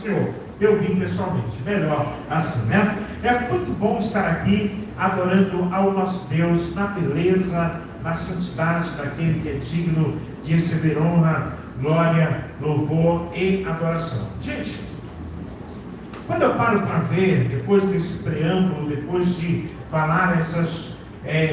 Senhor, eu vim pessoalmente, melhor assim, né? É muito bom estar aqui adorando ao nosso Deus na beleza, na santidade daquele que é digno de receber honra, glória, louvor e adoração. Gente, quando eu paro para ver, depois desse preâmbulo, depois de falar essas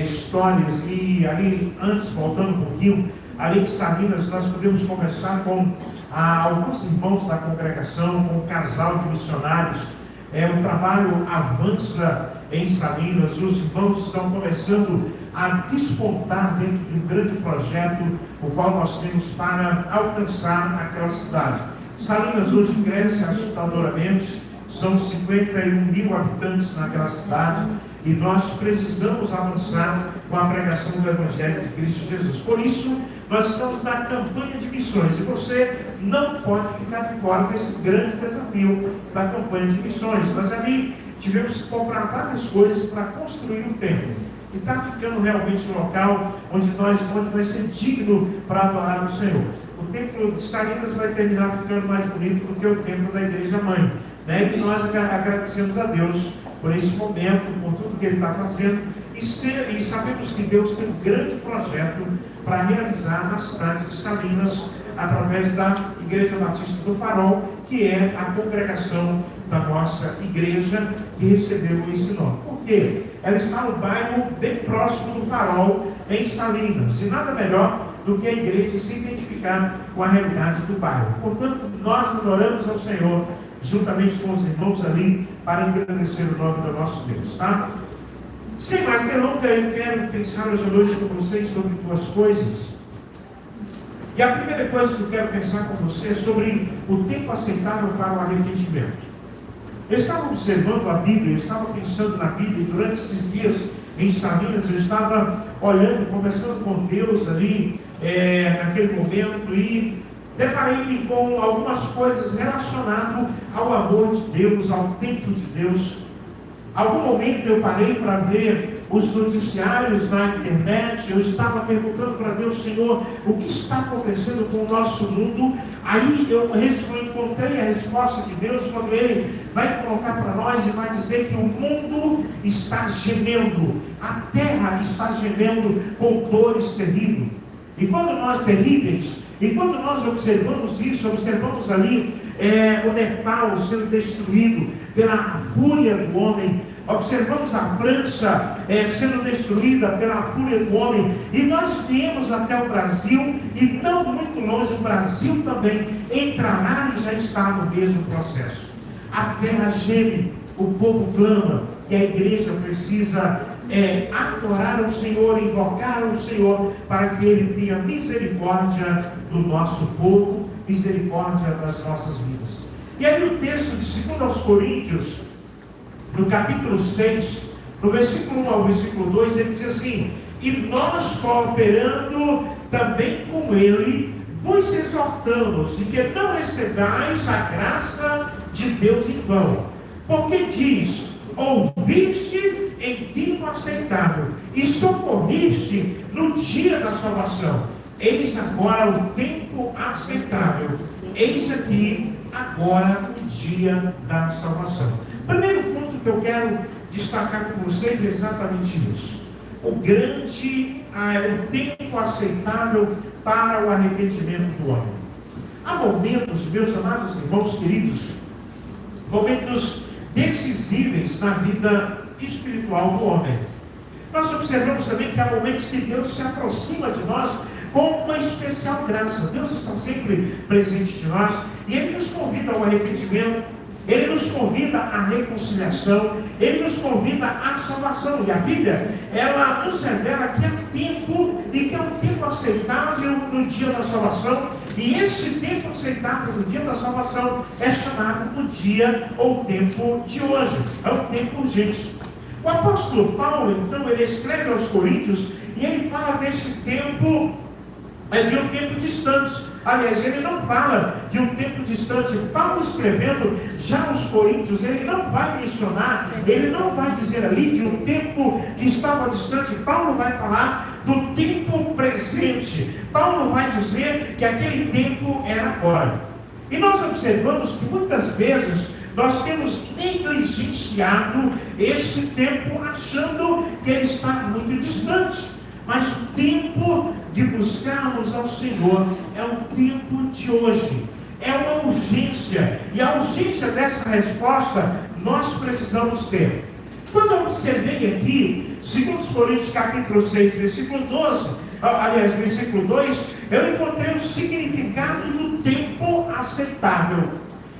histórias, e ali, antes, voltando um pouquinho, ali em Salinas, nós podemos conversar com alguns irmãos da congregação, com um casal de missionários. O trabalho avança em Salinas, os irmãos estão começando a despontar dentro de um grande projeto, o qual nós temos para alcançar aquela cidade. Salinas hoje cresce assustadoramente, são 51 mil habitantes naquela cidade, e nós precisamos avançar com a pregação do Evangelho de Cristo Jesus. Por isso, nós estamos na campanha de missões, e você não pode ficar de fora desse grande desafio da campanha de missões. Nós ali tivemos que comprar várias coisas para construir um templo, e está ficando realmente um local onde vai ser digno para adorar o Senhor. O templo de Salinas vai terminar ficando mais bonito do que o templo da Igreja Mãe, né? E nós agradecemos a Deus por esse momento, por tudo que Ele está fazendo, e sabemos que Deus tem um grande projeto para realizar na cidade de Salinas, através da Igreja Batista do Farol, que é a congregação da nossa igreja que recebeu esse nome. Por quê? Ela está no bairro bem próximo do Farol, em Salinas, e nada melhor do que a igreja se identificar com a realidade do bairro. Portanto, nós adoramos ao Senhor, juntamente com os irmãos ali, para engrandecer o nome do nosso Deus, tá? Sem mais delongas, eu quero pensar hoje à noite com vocês sobre duas coisas. E a primeira coisa que eu quero pensar com você é sobre o tempo aceitável para o arrependimento. Eu estava observando a Bíblia, eu estava pensando na Bíblia, e durante esses dias em Salinas, eu estava olhando, conversando com Deus ali, naquele momento, e deparei-me com algumas coisas relacionadas ao amor de Deus, ao tempo de Deus. Algum momento eu parei para ver os noticiários na internet, eu estava perguntando para Deus, Senhor, o que está acontecendo com o nosso mundo? Aí eu encontrei a resposta de Deus, quando Ele vai colocar para nós e vai dizer que o mundo está gemendo, a terra está gemendo com dores terríveis. E quando nós observamos isso, observamos ali o Nepal sendo destruído pela fúria do homem, observamos a França sendo destruída pela fúria do homem, e nós viemos até o Brasil, e não muito longe o Brasil também entrará e já está no mesmo processo. A terra geme, o povo clama, e a igreja precisa adorar o Senhor, invocar o Senhor, para que Ele tenha misericórdia do nosso povo, misericórdia das nossas vidas. E aí o texto de 2 aos Coríntios, no capítulo 6, no versículo 1 ao versículo 2, ele diz assim: e nós, cooperando também com Ele, vos exortamos, e que não recebais a graça de Deus em vão. Porque diz: ouviste em tempo aceitável, e socorriste no dia da salvação. Eis agora o tempo aceitável, eis aqui agora o dia da salvação. Primeiro ponto que eu quero destacar com vocês é exatamente isso: o tempo aceitável para o arrependimento do homem. Há momentos, meus amados irmãos queridos, momentos decisíveis na vida espiritual do homem. Nós observamos também que há momentos que Deus se aproxima de nós com uma especial graça. Deus está sempre presente de nós, e Ele nos convida ao arrependimento, Ele nos convida à reconciliação, Ele nos convida à salvação. E a Bíblia, ela nos revela que há tempo, e que é um tempo aceitável no dia da salvação. E esse tempo aceitável no dia da salvação é chamado o dia ou o tempo de hoje. É um tempo urgente. O apóstolo Paulo, então, ele escreve aos Coríntios, e ele fala desse tempo, de um tempo distante. Aliás, ele não fala de um tempo distante. Paulo, escrevendo já aos Coríntios, ele não vai mencionar, ele não vai dizer ali de um tempo que estava distante. Paulo vai falar do tempo presente. Paulo vai dizer que aquele tempo era agora. E nós observamos que muitas vezes nós temos negligenciado esse tempo, achando que ele está muito distante. Mas o tempo de buscarmos ao Senhor é o tempo de hoje. É uma urgência. E a urgência dessa resposta nós precisamos ter. Quando eu observei aqui, 2 Coríntios capítulo 6, versículo 12, aliás, versículo 2, eu encontrei o significado do tempo aceitável.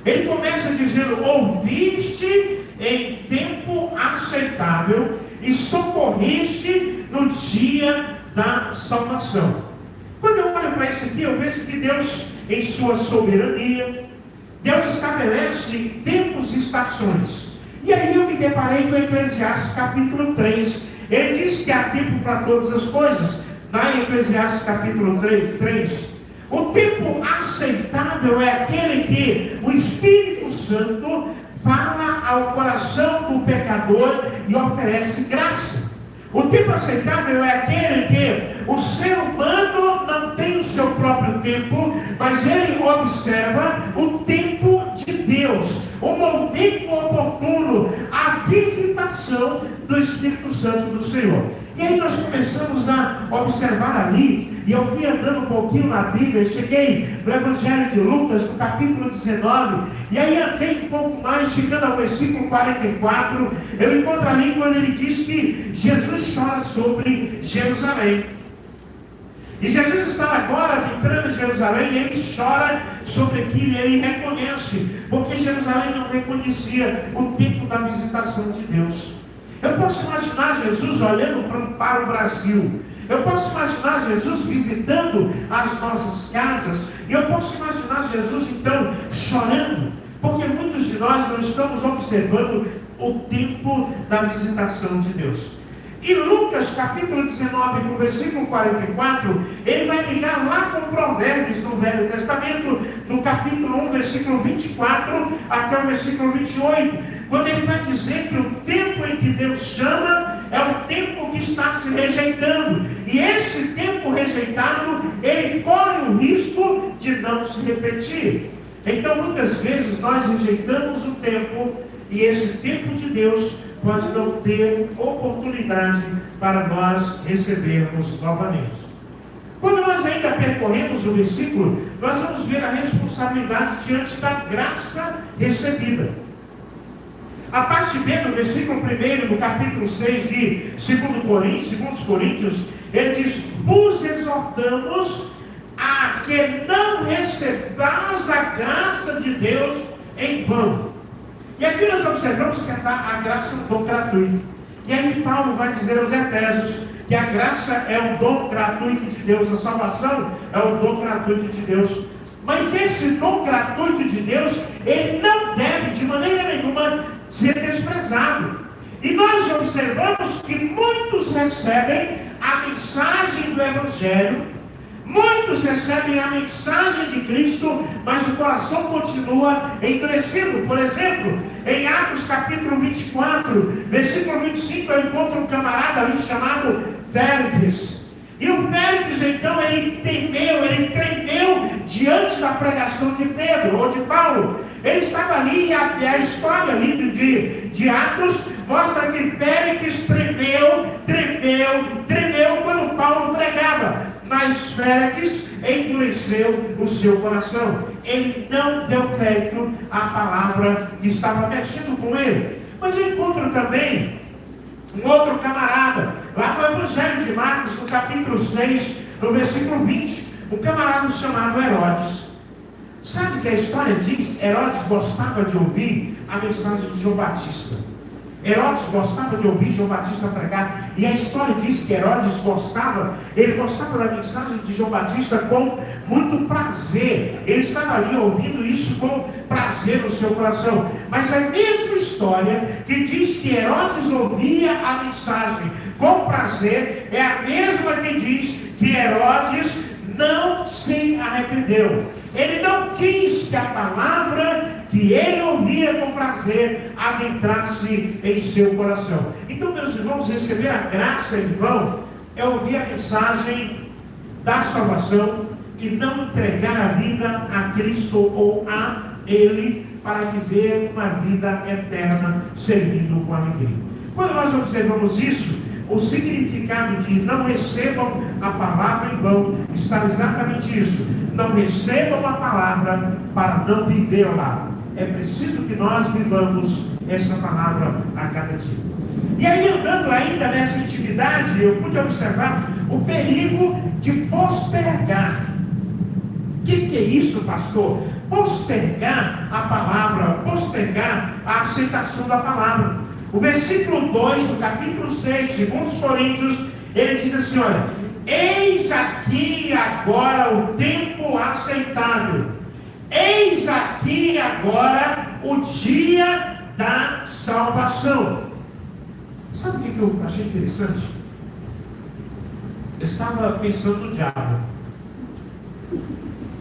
Ele começa dizendo: ouviste em tempo aceitável e socorriste no dia da salvação. Quando eu olho para isso aqui, eu vejo que Deus, em sua soberania, Deus estabelece tempos e estações. E aí eu me deparei com Eclesiastes capítulo 3. Ele diz que há tempo para todas as coisas. Na Eclesiastes capítulo 3, o tempo aceitável é aquele que o Espírito Santo fala ao coração do pecador e oferece graça. O tempo aceitável é aquele que o ser humano não tem o seu próprio tempo, mas ele observa o tempo de Deus, o momento oportuno, a visitação do Espírito Santo do Senhor. E aí nós começamos a observar ali, e eu fui andando um pouquinho na Bíblia, cheguei no Evangelho de Lucas, no capítulo 19, e aí andei um pouco mais, chegando ao versículo 44, eu encontro ali quando ele diz que Jesus chora sobre Jerusalém. E Jesus está agora entrando em Jerusalém, e ele chora sobre aquilo, e ele reconhece, porque Jerusalém não reconhecia o tempo da visitação de Deus. Eu posso imaginar Jesus olhando para o Brasil. Eu posso imaginar Jesus visitando as nossas casas. E eu posso imaginar Jesus então chorando, porque muitos de nós não estamos observando o tempo da visitação de Deus. E Lucas capítulo 19, no versículo 44, ele vai ligar lá com Provérbios no Velho Testamento, no capítulo 1, versículo 24 até o versículo 28, quando ele vai dizer que o tempo em que Deus chama é o tempo que está se rejeitando. E esse tempo rejeitado, ele corre o risco de não se repetir. Então muitas vezes nós rejeitamos o tempo, e esse tempo de Deus pode não ter oportunidade para nós recebermos novamente. Quando nós ainda percorremos o versículo, nós vamos ver a responsabilidade diante da graça recebida. A parte B do versículo 1 do capítulo 6 de 2 Coríntios, ele diz: vos exortamos a que não recebais a graça de Deus em vão. E aqui nós observamos que a graça é um dom gratuito. E aí Paulo vai dizer aos Efésios que a graça é um dom gratuito de Deus, a salvação é um dom gratuito de Deus. Mas esse dom gratuito de Deus, ele não deve de maneira nenhuma ser desprezado. E nós observamos que muitos recebem a mensagem do Evangelho, muitos recebem a mensagem de Cristo, mas o coração continua endurecido. Por exemplo, em Atos capítulo 24, versículo 25, eu encontro um camarada ali chamado Félix. E o Félix, então, ele tremeu diante da pregação de Pedro, ou de Paulo. Ele estava ali, e a história ali de Atos mostra que Félix tremeu quando Paulo pregava. Mas Félix endureceu o seu coração. Ele não deu crédito à palavra que estava mexendo com ele. Mas eu encontro também um outro camarada, lá no Evangelho de Marcos, no capítulo 6, no versículo 20, um camarada chamado Herodes. Sabe o que a história diz? Herodes gostava de ouvir a mensagem de João Batista. Herodes gostava de ouvir João Batista pregar, e a história diz que Herodes gostava da mensagem de João Batista com muito prazer. Ele estava ali ouvindo isso com prazer no seu coração. Mas a mesma história que diz que Herodes ouvia a mensagem com prazer é a mesma que diz que Herodes não se arrependeu. Ele não quis que a palavra que ele ouvia com prazer adentrasse em seu coração. Então, meus irmãos, receber a graça em vão é ouvir a mensagem da salvação, e não entregar a vida a Cristo ou a Ele para viver uma vida eterna servindo com alegria. Quando nós observamos isso, o significado de não recebam a palavra em vão está exatamente isso. Não recebam a palavra para não vivê-la. É preciso que nós vivamos essa palavra a cada dia. E aí, andando ainda nessa intimidade, eu pude observar o perigo de postergar. O que é isso, pastor? Postergar a palavra, postergar a aceitação da palavra. O versículo 2 do capítulo 6, segundo os Coríntios, ele diz assim, olha: eis aqui agora o tempo aceitável, eis aqui agora o dia da salvação. Sabe o que eu achei interessante? Eu estava pensando no diabo.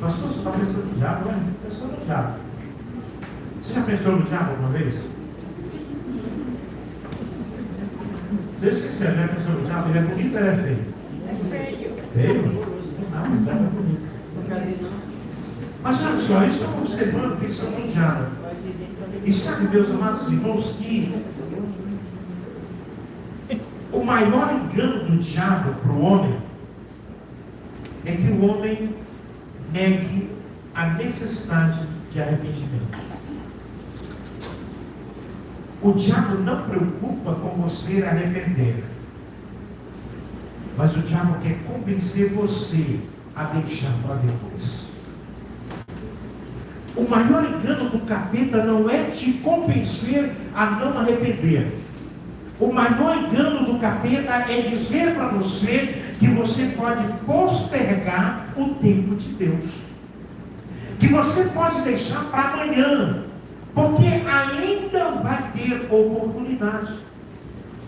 Pastor, você está pensando no diabo, né? Pensando no diabo. Você já pensou no diabo alguma vez? Seja sincero, já pensou no diabo? Ele é bonito ou ele é feio? É feio. Feio? Não, o diabo é bonito. Mas olha só, isso é observando, pensando no diabo. E sabe, meus amados irmãos, que o maior engano do diabo para o homem é que o homem negue a necessidade de arrependimento. O diabo não preocupa com você arrepender, mas o diabo quer convencer você a deixar para depois. O maior engano do capeta não é te convencer a não arrepender. O maior engano do capeta é dizer para você que você pode postergar o tempo de Deus, que você pode deixar para amanhã, porque ainda vai ter oportunidade.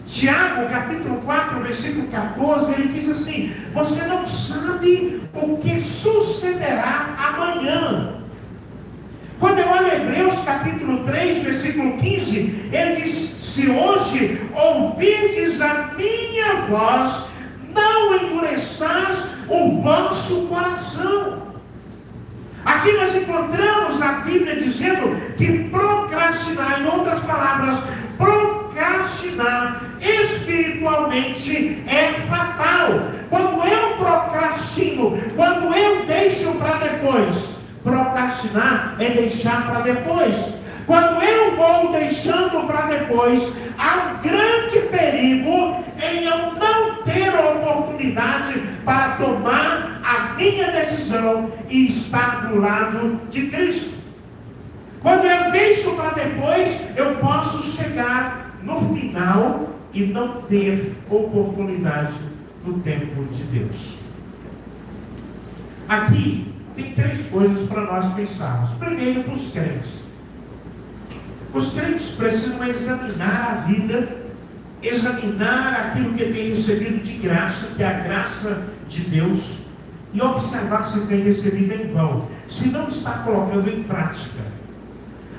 Tiago, capítulo 4, versículo 14, ele diz assim: você não sabe o que sucederá amanhã. Quando eu olho Hebreus capítulo 3, versículo 15, ele diz: se hoje ouvirdes a minha voz, não endureçais o vosso coração. Aqui nós encontramos a Bíblia dizendo que procrastinar, em outras palavras, procrastinar espiritualmente é fatal. Quando eu procrastino, quando eu deixo para depois, procrastinar é deixar para depois. Quando eu vou deixando para depois, há um grande perigo em eu não ter a oportunidade para tomar a minha decisão e estar do lado de Cristo. Quando eu deixo para depois, eu posso chegar no final e não ter oportunidade no tempo de Deus. Aqui tem três coisas para nós pensarmos. Primeiro, para os crentes. Os crentes precisam examinar a vida, examinar aquilo que tem recebido de graça, que é a graça de Deus, e observar se tem recebido em vão, se não está colocando em prática.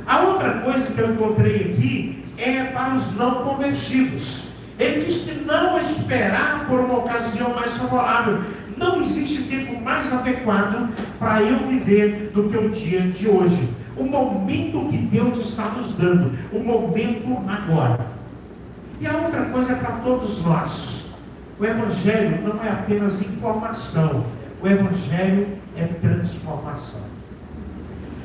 A outra coisa que eu encontrei aqui é para os não convertidos. Ele diz que não esperar por uma ocasião mais favorável. Não existe tempo mais adequado para eu viver do que o dia de hoje. O momento que Deus está nos dando, o momento agora. E a outra coisa é para todos nós. O Evangelho não é apenas informação, o Evangelho é transformação.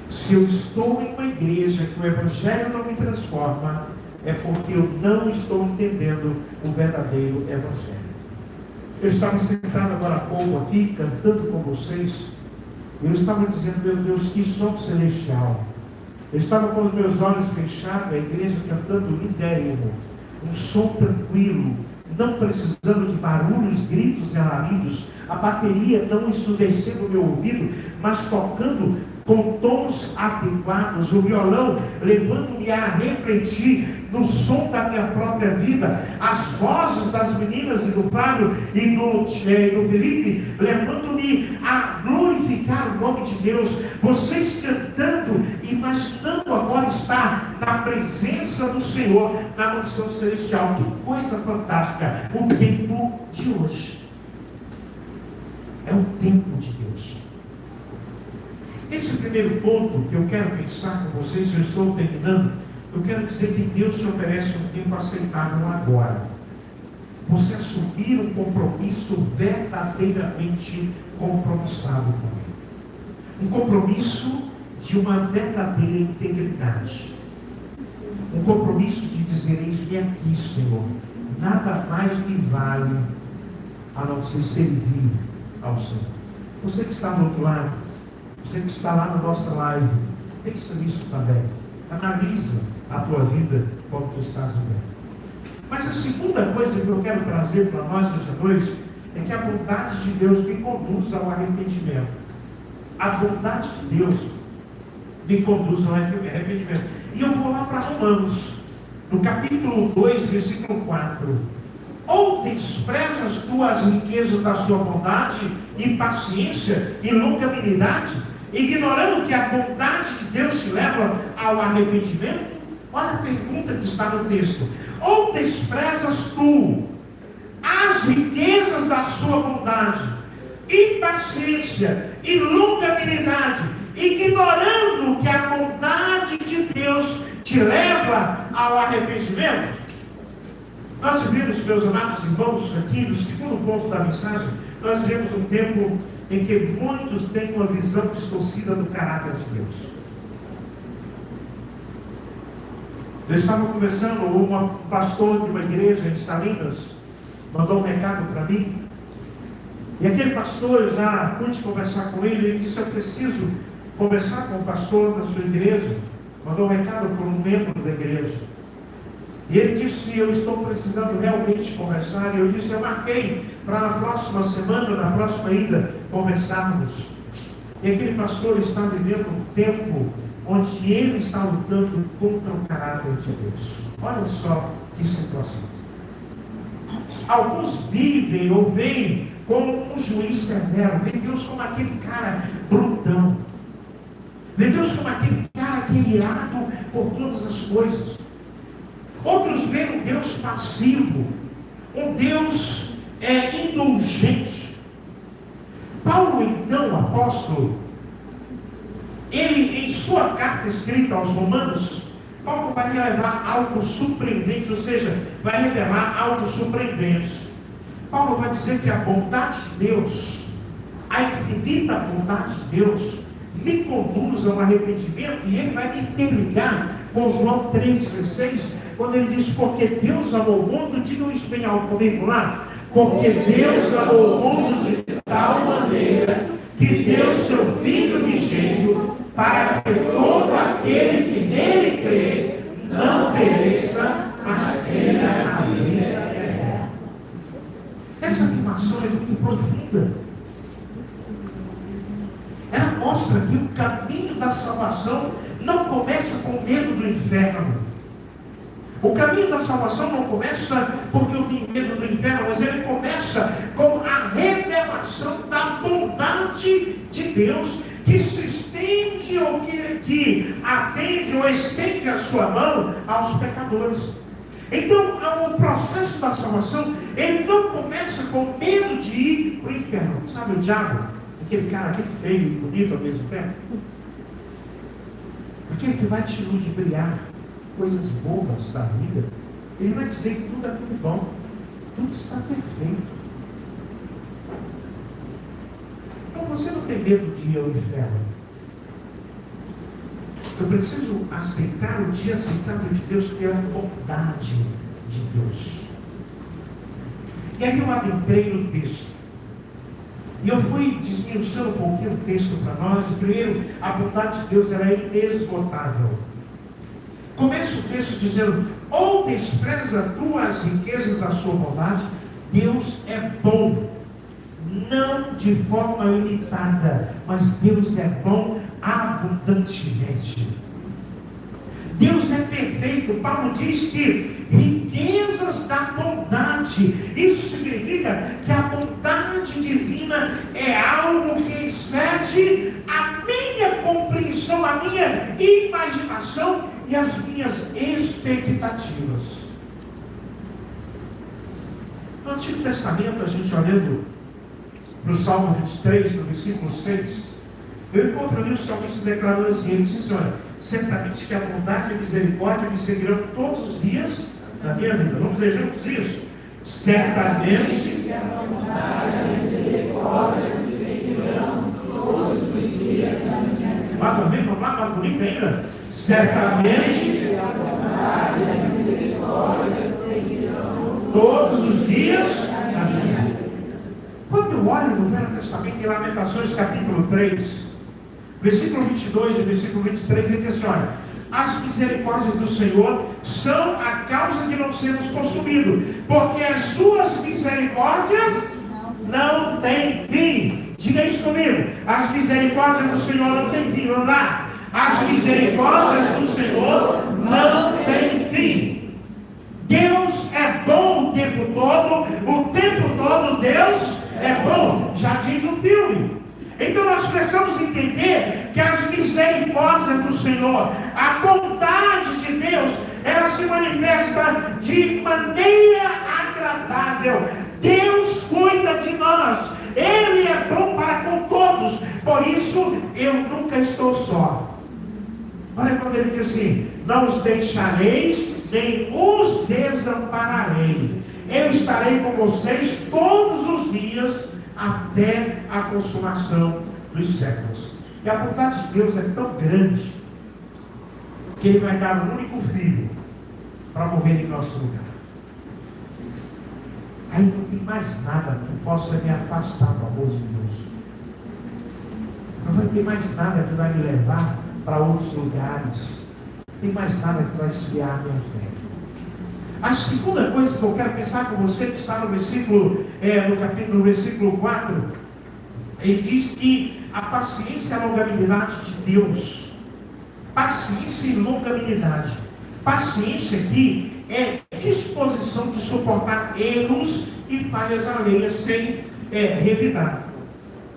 Se eu estou em uma igreja que o Evangelho não me transforma, é porque eu não estou entendendo o verdadeiro Evangelho. Eu estava sentado agora há pouco aqui, cantando com vocês. Eu estava dizendo: meu Deus, que som celestial. Eu estava com os meus olhos fechados, a igreja cantando lindérrimo, um som tranquilo, não precisando de barulhos, gritos e alaridos, a bateria não ensurdecendo o meu ouvido, mas tocando com tons adequados, o violão levando-me a refletir no som da minha própria vida, as vozes das meninas e do Flávio e do Felipe, levando-me a glorificar o nome de Deus, vocês cantando, imaginando agora estar na presença do Senhor, na mansão celestial. Que coisa fantástica! O tempo de hoje é o tempo de Deus. Esse primeiro ponto que eu quero pensar com vocês, eu estou terminando, eu quero dizer que Deus te oferece um tempo aceitável agora. Você assumir um compromisso verdadeiramente compromissado com Ele. Um compromisso de uma verdadeira integridade. Um compromisso de dizer: eis-me aqui, Senhor. Nada mais me vale a não ser servir ao Senhor. Você que está do outro lado, você que está lá na nossa live, pensa nisso também. Analisa a tua vida como tu estás vivendo. Mas a segunda coisa que eu quero trazer para nós hoje à noite é que a bondade de Deus me conduz ao arrependimento. A bondade de Deus me conduz ao arrependimento. E eu vou lá para Romanos, no capítulo 2, versículo 4. Ou desprezas tu as riquezas da sua bondade e paciência e longanimidade, ignorando que a bondade de Deus te leva ao arrependimento? Olha a pergunta que está no texto. Ou desprezas tu as riquezas da sua bondade e paciência e longanimidade, ignorando que a bondade de Deus te leva ao arrependimento? Nós vivemos, meus amados irmãos, aqui no segundo ponto da mensagem, nós vivemos um tempo em que muitos têm uma visão distorcida do caráter de Deus. Eu estava conversando, um pastor de uma igreja em Salinas mandou um recado para mim, e aquele pastor, eu já pude conversar com ele, ele disse: eu preciso conversar com o pastor da sua igreja. Mandou um recado por um membro da igreja, e ele disse: eu estou precisando realmente conversar. E eu disse: eu marquei para na próxima semana, na próxima ida, conversarmos. E aquele pastor está vivendo um tempo onde ele está lutando contra o caráter de Deus. Olha só que situação. Alguns vivem ou veem como um juiz severo, vê Deus como aquele cara brutão, vê Deus como aquele cara que é irado por todas as coisas. Outros veem um Deus passivo, um Deus indulgente. Paulo, então, apóstolo, ele, em sua carta escrita aos Romanos, Paulo vai revelar algo surpreendente, ou seja, vai revelar algo surpreendente. Paulo vai dizer que a bondade de Deus, a infinita bondade de Deus, me conduz ao arrependimento, e ele vai me interligar com João 3,16, quando ele diz: porque Deus amou o mundo, diga isso bem alto comigo lá, porque Deus amou o mundo de tal maneira que deu seu Filho unigênito, para que todo aquele que nele crê não pereça, mas tenha a vida eterna. Essa afirmação é muito profunda. Ela mostra que o caminho da salvação não começa com medo do inferno. O caminho da salvação não começa porque eu tenho medo do inferno, mas ele começa com a revelação da bondade de Deus, que se estende ou que atende ou estende a sua mão aos pecadores. Então, o processo da salvação, ele não começa com medo de ir para o inferno. Sabe o diabo? Aquele cara bem feio e bonito ao mesmo tempo. Aquele que vai te ludibriar coisas bobas da vida. Ele vai dizer que tudo é tudo bom, tudo está perfeito. Então você não tem medo de ir ao inferno. Eu preciso aceitar o dia aceitável de Deus pela bondade de Deus. E aí eu adentrei no texto. E eu fui desmiuçando um pouquinho o texto para nós. E primeiro, a bondade de Deus ela é inesgotável. Começa o texto dizendo: ou despreza tu as riquezas da sua bondade. Deus é bom, não de forma limitada, mas Deus é bom abundantemente. Deus é perfeito. Paulo diz que riquezas da bondade, isso significa que a bondade divina é algo que excede a minha compreensão, a minha imaginação e as minhas expectativas. No Antigo Testamento, a gente olhando para o Salmo 23, no versículo 6, Eu encontro ali o salmista declarando assim, ele disse, olha, certamente que a bondade e a misericórdia me seguirão todos os dias da minha vida. Vamos dizer juntos isso? Certamente que a bondade e a misericórdia me seguirão todos os dias da minha vida. Mais uma vez, mais bonita ainda. Certamente que a bondade e a misericórdia me seguirão todos os dias da minha vida. Quando eu olho no Velho Testamento, em Lamentações capítulo 3, versículo 22 e versículo 23, ele diz assim, olha, as misericórdias do Senhor são a causa de não sermos consumidos, porque as suas misericórdias não têm fim. Diga isso comigo, as misericórdias do Senhor não têm fim. Vamos lá, as misericórdias do Senhor não têm fim. Deus é bom o tempo todo Deus é bom, já diz o filme. Então nós precisamos entender que as misericórdias do Senhor, a bondade de Deus, ela se manifesta de maneira agradável. Deus cuida de nós, Ele é bom para com todos, por isso eu nunca estou só. Olha quando ele diz assim, não os deixarei, nem os desampararei. Eu estarei com vocês todos os dias, até a consumação dos séculos. E a vontade de Deus é tão grande, que Ele vai dar um único filho, para morrer em nosso lugar. Aí não tem mais nada que possa me afastar do amor de Deus. Não vai ter mais nada que vai me levar para outros lugares. Não tem mais nada que vai esfriar a minha fé. A segunda coisa que eu quero pensar com você, que está no versículo, no versículo 4, ele diz que a paciência e a longanimidade de Deus. Paciência e longanimidade. Paciência aqui é disposição de suportar erros e falhas alheias sem revidar.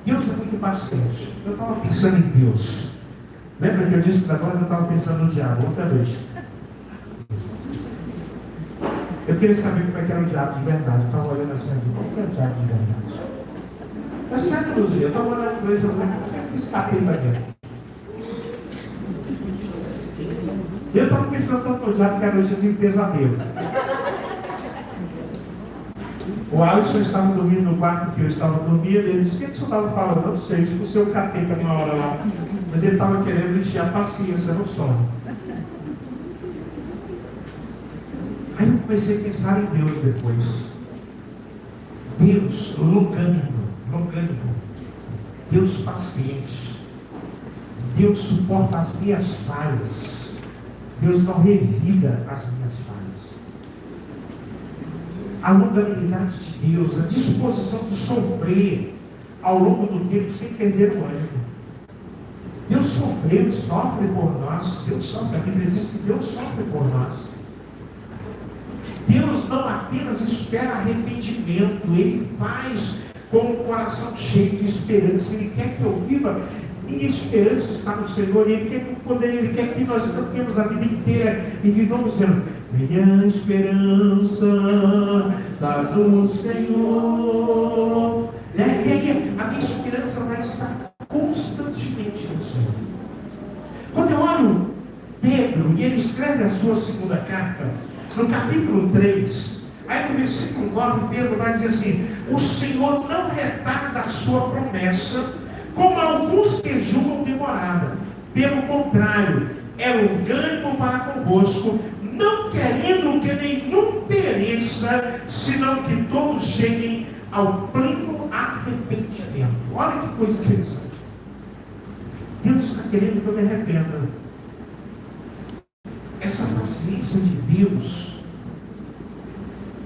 Deus é muito paciente. Eu estava pensando em Deus. Lembra que eu disse que agora eu estava pensando no diabo? Outra vez. Eu queria saber como é que era o diabo de verdade. Eu estava olhando assim, como que é o diabo de verdade? É certo, Luzia, eu estava olhando para ele e falei, como é que esse capeta aqui? Eu estava pensando tanto no diabo que a noite eu tive pesadelo. O Alisson estava dormindo no quarto que eu estava dormindo, ele disse, o que o senhor estava falando? Eu não sei, tipo o seu capeta uma hora lá. Mas ele estava querendo encher a paciência no sono. Aí eu comecei a pensar em Deus depois. Deus longânimo. Deus paciente. Deus suporta as minhas falhas. Deus não revida as minhas falhas. A longanimidade de Deus, a disposição de sofrer ao longo do tempo sem perder o ânimo. Deus sofreu e sofre por nós. Deus sofre, a Bíblia diz que Deus sofre por nós. Deus não apenas espera arrependimento, Ele faz com o coração cheio de esperança. Ele quer que eu viva. Minha esperança está no Senhor. Ele quer que nós cantemos a vida inteira e vivamos dizendo: minha esperança está no Senhor. E a minha esperança vai estar constantemente no Senhor. Quando eu olho Pedro e ele escreve a sua segunda carta, no capítulo 3, aí no versículo 9, Pedro vai dizer assim: o Senhor não retarda a sua promessa, como alguns que julgam demorada. Pelo contrário, é longânimo para convosco, não querendo que nenhum pereça, senão que todos cheguem ao pleno arrependimento. Olha que coisa interessante. Deus está querendo que eu me arrependa. Essa paciência de Deus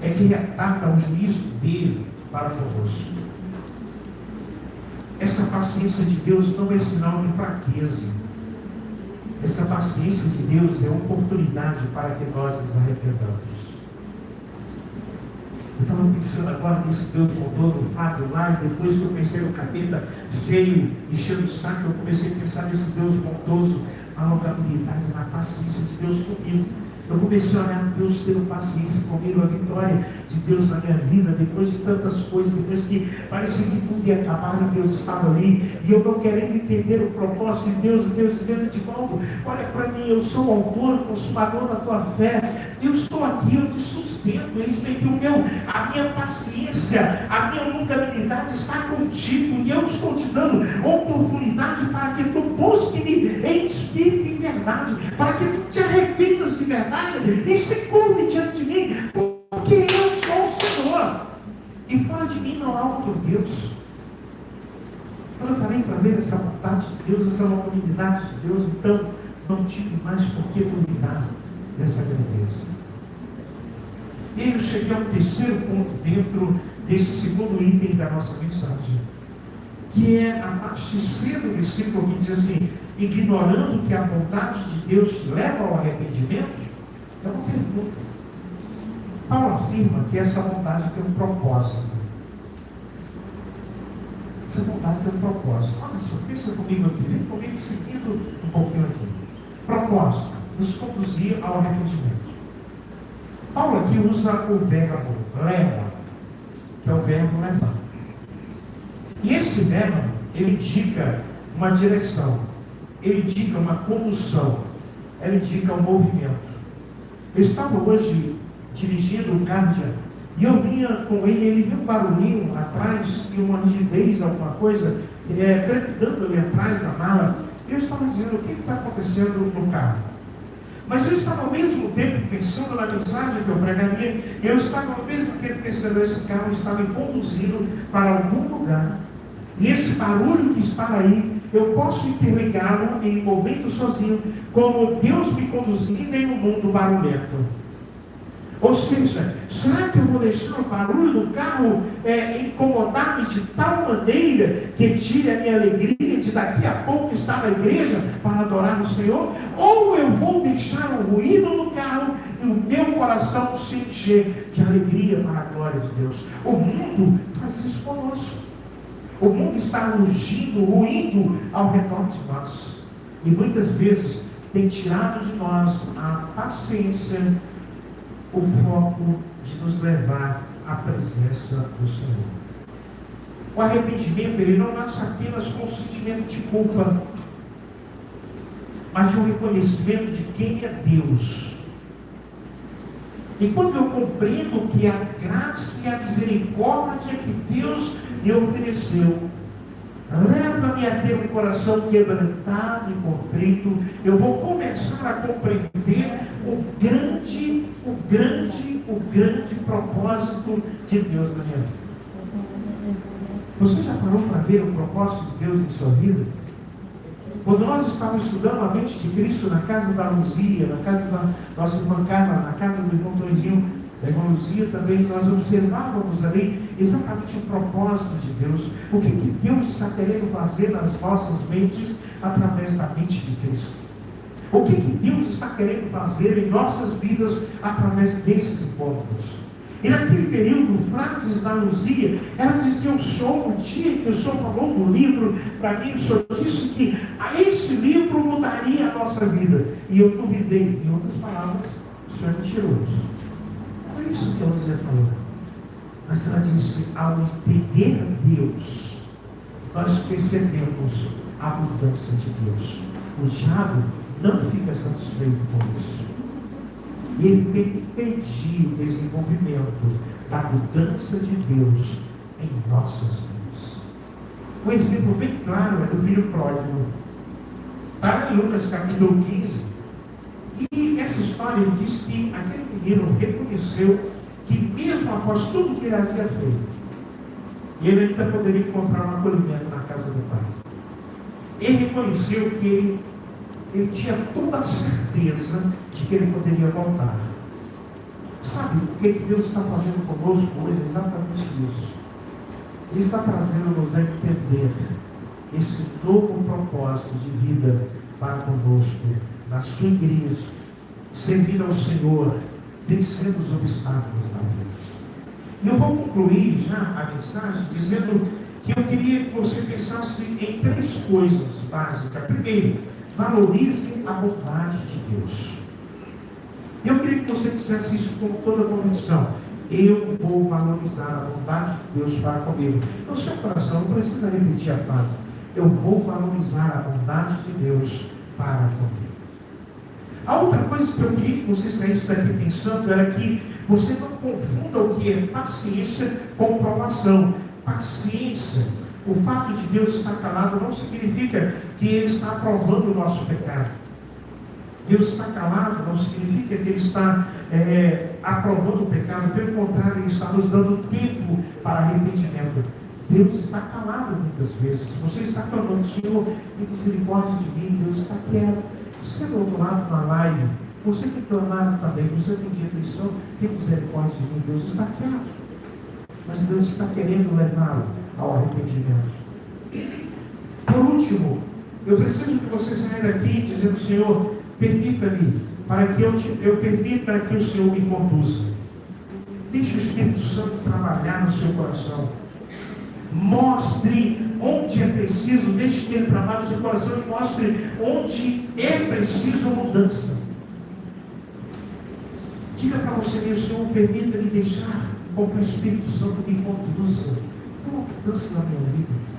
é que retarda o juízo dele para conosco. Essa paciência de Deus não é sinal de fraqueza. Essa paciência de Deus é oportunidade para que nós nos arrependamos. Eu estava pensando agora nesse Deus bondoso, o Fábio lá, e depois que eu pensei no capeta feio, enchendo o saco, eu comecei a pensar nesse Deus bondoso, na longanimidade, na paciência de Deus comigo. Eu comecei a olhar Deus tendo paciência comigo, a vitória de Deus na minha vida, depois de tantas coisas, depois que parecia que tudo ia acabar e Deus estava ali, e eu não querendo entender o propósito de Deus, Deus dizendo de novo, olha para mim, eu sou o autor, o consumador da tua fé, eu estou aqui, eu te sustento, eis-me que a minha paciência, a minha longanimidade está contigo, e eu estou te dando oportunidade para que tu busque-me em espírito e verdade, para que tu te arrependas de verdade, e se curve diante de mim, porque eu sou o Senhor, e fora de mim não há outro Deus. Quando eu parei para ver essa vontade de Deus, essa longanimidade de Deus, então não tive mais por que duvidar dessa grandeza. E aí eu cheguei ao terceiro ponto dentro desse segundo item da nossa mensagem, que é a parte C do versículo que diz assim: ignorando que a bondade de Deus leva ao arrependimento. É uma pergunta. Paulo afirma que essa bondade tem um propósito. Essa bondade tem um propósito. Olha só, pensa comigo aqui, vem comigo seguindo um pouquinho aqui. Propósito: nos conduzir ao arrependimento. Paulo aqui usa o verbo leva, que é o verbo levar. E esse verbo, ele indica uma direção, ele indica uma condução, ele indica um movimento. Eu estava hoje dirigindo o Guardian, e eu vinha com ele viu um barulhinho atrás, e uma rigidez, alguma coisa, crepitando ali atrás da mala, e eu estava dizendo, o que está acontecendo no carro? Mas eu estava ao mesmo tempo pensando na mensagem que eu pregaria, eu estava ao mesmo tempo pensando, esse carro estava me conduzindo para algum lugar, e esse barulho que está aí, eu posso interligá-lo em momento sozinho, como Deus me conduzindo em um mundo barulhento. Ou seja, será que eu vou deixar o barulho do carro incomodar-me de tal maneira que tire a minha alegria de daqui a pouco estar na igreja para adorar o Senhor? Ou eu vou deixar o ruído no carro e o meu coração se encher de alegria para a glória de Deus? O mundo faz isso conosco. O mundo está ruindo ao redor de nós. E muitas vezes tem tirado de nós a paciência, o foco de nos levar à presença do Senhor. O arrependimento, ele não nasce apenas com o sentimento de culpa, mas de um reconhecimento de quem é Deus. E quando eu compreendo que a graça e a misericórdia que Deus me ofereceu, leva-me a ter um coração quebrantado e contrito, eu vou começar a compreender o grande propósito de Deus na minha vida. Você já parou para ver o propósito de Deus em sua vida? Quando nós estávamos estudando a mente de Cristo na casa da Luzia, na casa da nossa irmã Carla, na casa do irmão Toizinho, da irmã Luzia também, nós observávamos ali exatamente o propósito de Deus. O que Deus está querendo fazer nas nossas mentes através da mente de Cristo. O que Deus está querendo fazer em nossas vidas através desses encontros. E naquele período, frases da Luzia, ela dizia, o senhor, no dia que o senhor falou do livro, para mim o senhor disse que esse livro mudaria a nossa vida. E eu duvidei. Em outras palavras, o senhor é mentiroso. Não é isso que a Luzia falou. Mas ela disse, ao entender Deus, nós percebemos a mudança de Deus. O diabo não fica satisfeito com isso. E ele tem que pedir o desenvolvimento da mudança de Deus em nossas vidas. Um exemplo bem claro é do filho pródigo. Está em Lucas capítulo 15. E essa história ele diz que aquele menino reconheceu que mesmo após tudo que ele havia feito, ele ainda poderia encontrar um acolhimento na casa do pai. Ele reconheceu que ele tinha toda a certeza de que ele poderia voltar. Sabe o que Deus está fazendo conosco hoje? É exatamente isso. Ele está trazendo-nos a entender esse novo propósito de vida para conosco, na sua igreja, servindo ao Senhor, vencendo os obstáculos da vida. E eu vou concluir já a mensagem dizendo que eu queria que você pensasse em 3 coisas básicas. Primeiro, valorize a bondade de Deus. E eu queria que você dissesse isso com toda a convicção. Eu vou valorizar a vontade de Deus para comigo. No seu coração, não precisa repetir a frase. Eu vou valorizar a vontade de Deus para comigo. A outra coisa que eu queria que você saísse daqui pensando era que você não confunda o que é paciência com provação. Paciência, o fato de Deus estar calado não significa que Ele está aprovando o nosso pecado. Deus está calado não significa que Ele está aprovando o pecado. Pelo contrário, Ele está nos dando tempo para arrependimento. Deus está calado muitas vezes. Você está clamando, Senhor, tem misericórdia de mim. Deus está quieto. Você do outro lado na live, você tem clamado também, você tem dito isso, tem misericórdia de mim. Deus está quieto. Mas Deus está querendo levá-lo ao arrependimento. Por último, eu preciso que você saia daqui dizendo, Senhor, permita-me, para que eu permita que o Senhor me conduza. Deixe o Espírito Santo trabalhar no seu coração. Mostre onde é preciso, deixe que Ele trabalhe no seu coração e mostre onde é preciso mudança. Diga para você mesmo, Senhor, permita-me deixar com que o Espírito Santo me conduza. Uma mudança na minha vida.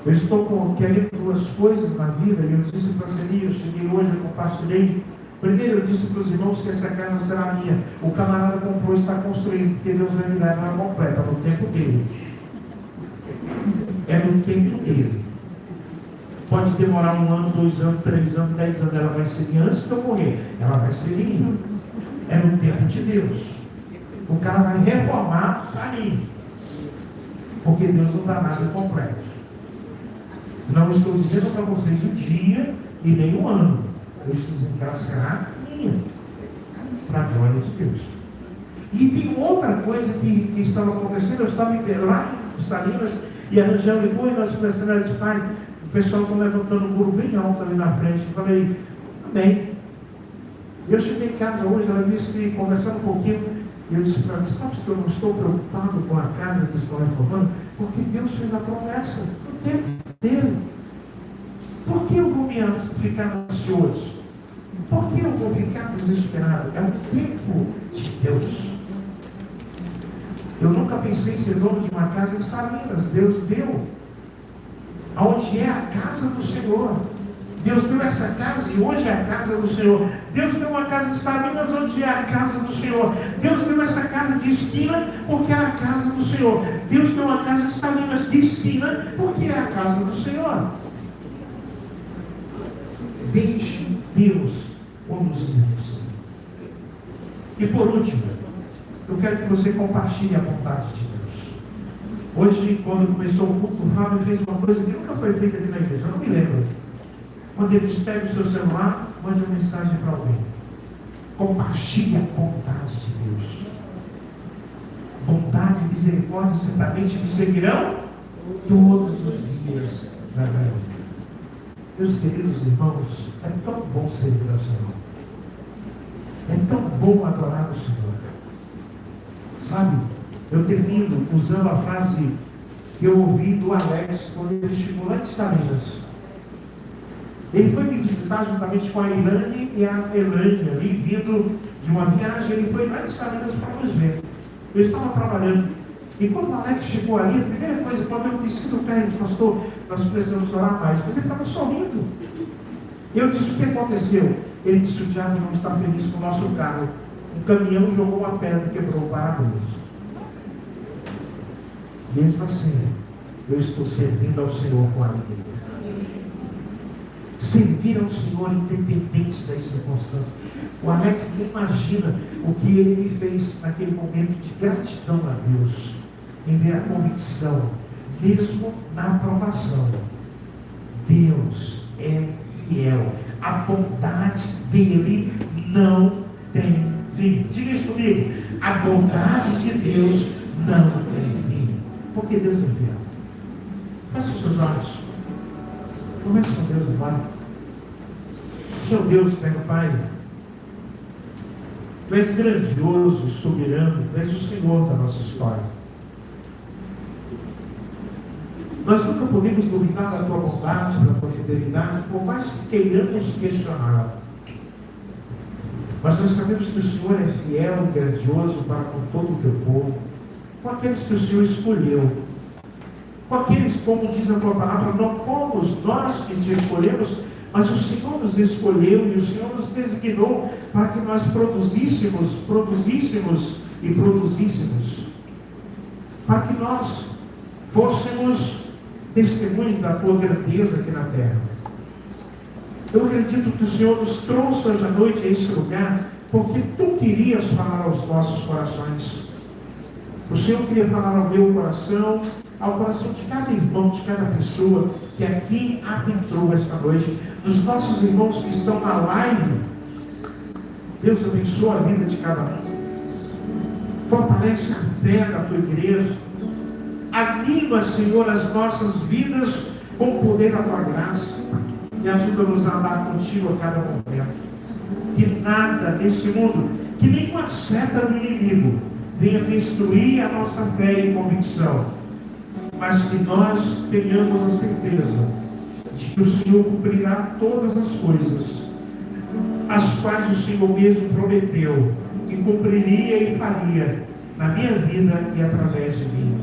Eu estou querendo duas coisas na vida, e eu disse para a Celi, eu cheguei hoje, eu compartilhei. Primeiro eu disse para os irmãos que essa casa será minha. O camarada comprou e está construindo, porque Deus vai me dar ela completa, no tempo dele. É no tempo dele. Pode demorar 1 ano, 2 anos, 3 anos, 10 anos, ela vai ser minha antes de eu morrer. Ela vai ser minha. É no tempo de Deus. O cara vai reformar para mim. Porque Deus não dá nada completo. Não estou dizendo para vocês o dia e nem o ano. Eu estou dizendo que ela será minha. Para a glória de Deus. E tem outra coisa que estava acontecendo. Eu estava lá em Salinas e a Rangel ligou e nós conversando. Ela disse, pai, o pessoal está levantando um muro bem alto ali na frente. Eu falei, amém. Eu cheguei em casa hoje, ela disse, conversando um pouquinho, e eu disse para ela, sabe que eu não estou preocupado com a casa que estão reformando? Porque Deus fez a promessa no tempo dele. Por que eu vou ficar ansioso? Por que eu vou ficar desesperado? É o tempo de Deus. Eu nunca pensei em ser dono de uma casa em Salinas. Deus deu. Onde é a casa do Senhor. Deus deu essa casa e hoje é a casa do Senhor. Deus deu uma casa em Salinas onde é a casa do Senhor. Deus deu essa casa de esquina porque é a casa do Senhor. Deus deu uma casa em Salinas de esquina porque é a casa do Senhor. Deixe Deus conduzir-nos. E por último, eu quero que você compartilhe a vontade de Deus. Hoje, quando começou o culto, o Fábio fez uma coisa que nunca foi feita aqui na igreja, eu não me lembro. Quando ele diz, pega o seu celular, mande uma mensagem para alguém. Compartilhe a vontade de Deus. Bondade e misericórdia certamente me seguirão todos os dias da minha vida. Meus queridos irmãos, é tão bom servir ao Senhor. É tão bom adorar o Senhor. Sabe, eu termino usando a frase que eu ouvi do Alex quando ele chegou lá em Salinas. Ele foi me visitar juntamente com a Ilane e a Elane ali, vindo de uma viagem. Ele foi lá em Salinas para nos ver. Eu estava trabalhando. E quando o Alex chegou ali, a primeira coisa, quando eu disse no pé, ele disse, pastor, nós precisamos orar mais. Mas ele estava sorrindo. Eu disse, o que aconteceu? Ele disse, o diabo não está feliz com o nosso carro. Um caminhão jogou uma pedra e quebrou o para-brisa. Mesmo assim, eu estou servindo ao Senhor com alegria. Servir ao Senhor independente das circunstâncias. O Alex não imagina o que ele me fez naquele momento de gratidão a Deus, em ver a convicção, mesmo na aprovação. Deus é fiel. A bondade dele não tem fim. Diga isso comigo. A bondade de Deus não tem fim. Porque Deus é fiel. Feche os seus olhos. Comece com Deus e vai. Senhor Deus, Senhor Pai, Tu és grandioso e soberano, Tu és o Senhor da nossa história. Nós nunca podemos duvidar da tua bondade, da tua fidelidade, por mais que queiramos questioná-la. Mas nós sabemos que o Senhor é fiel e grandioso para com todo o teu povo, com aqueles que o Senhor escolheu, com aqueles, como diz a tua palavra, não fomos nós que te escolhemos, mas o Senhor nos escolheu e o Senhor nos designou para que nós produzíssemos, para que nós fôssemos testemunhos da tua grandeza aqui na terra. Eu acredito que o Senhor nos trouxe hoje à noite a esse lugar porque tu querias falar aos nossos corações. O Senhor queria falar ao meu coração, ao coração de cada irmão, de cada pessoa que aqui adentrou esta noite, dos nossos irmãos que estão na live. Deus abençoa a vida de cada um. Fortalece a fé da tua igreja. Anima, Senhor, as nossas vidas com o poder da tua graça. E ajuda-nos a andar contigo a cada momento. Que nada nesse mundo, que nem uma seta do inimigo, venha destruir a nossa fé e convicção. Mas que nós tenhamos a certeza de que o Senhor cumprirá todas as coisas, as quais o Senhor mesmo prometeu, que cumpriria e faria na minha vida e através de mim.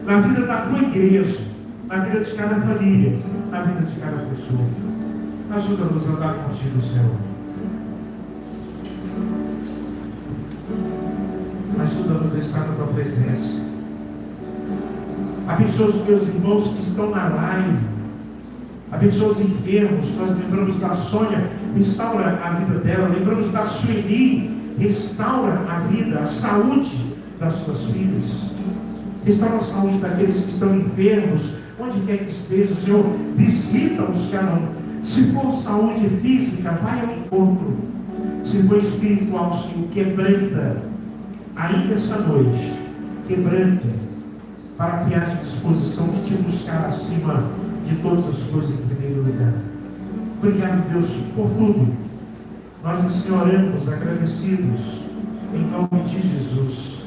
Na vida da tua igreja, na vida de cada família, na vida de cada pessoa. Ajuda-nos a andar contigo, Senhor. Ajuda-nos a estar na tua presença. Abençoa os meus irmãos que estão na live. Abençoa os enfermos. Nós lembramos da Sônia, restaura a vida dela. Lembramos da Sueli, restaura a vida, a saúde das suas filhas. Restaura a saúde daqueles que estão enfermos, onde quer que esteja, Senhor. Visita-os cada um. Se for saúde física, vai ao encontro. Se for espiritual, Senhor, quebranta ainda essa noite. Quebranta, para que haja disposição de te buscar acima de todas as coisas em primeiro lugar. Obrigado, Deus, por tudo. Nós assim oramos, agradecidos, em nome de Jesus.